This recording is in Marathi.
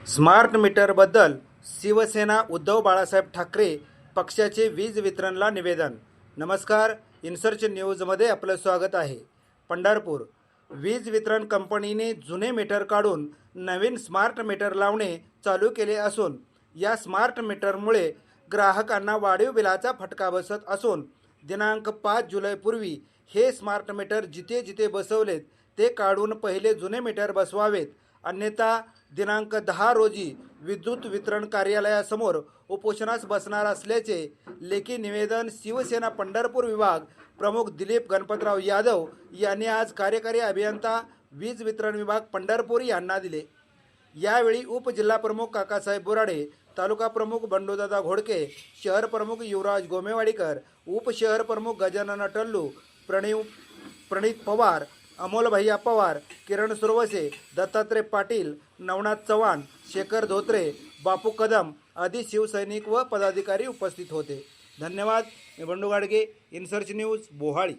स्मार्ट मीटरबद्दल शिवसेना उद्धव बाळासाहेब ठाकरे पक्षाचे वीज वितरणला निवेदन। नमस्कार, इनसर्च न्यूजमध्ये आपलं स्वागत आहे। पंढरपूर वीज वितरण कंपनीने जुने मीटर काढून नवीन स्मार्ट मीटर लावणे चालू केले असून या स्मार्ट मीटरमुळे ग्राहकांना वाढीव बिलाचा फटका बसत असून दिनांक 5 जुलैपूर्वी हे स्मार्ट मीटर जिथे जिथे बसवलेत ते काढून पहिले जुने मीटर बसवावेत, अन्यथा दिनांक 10 रोजी विद्युत वितरण कार्यालयासमोर उपोषणास बसणार असल्याचे लेखी निवेदन शिवसेना पंढरपूर विभाग प्रमुख दिलीप गणपतराव यादव यांनी आज कार्यकारी अभियंता वीज वितरण विभाग पंढरपूर यांना दिले। यावेळी उपजिल्हाप्रमुख काकासाहेब बोराडे, तालुका प्रमुख बंडूदादा घोडके, शहर प्रमुख युवराज गोमेवाडीकर, उपशहर प्रमुख गजानन टल्लू, प्रणीत पवार, अमोल भैया पवार, किरण सुरवसे, दत्तात्रय पाटील, नवनाथ चव्हाण, शेखर धोत्रे, बापू कदम आदी शिवसैनिक व पदाधिकारी उपस्थित होते। धन्यवाद। मी बंडू गाडगे, इनसर्च न्यूज, बोहाळी।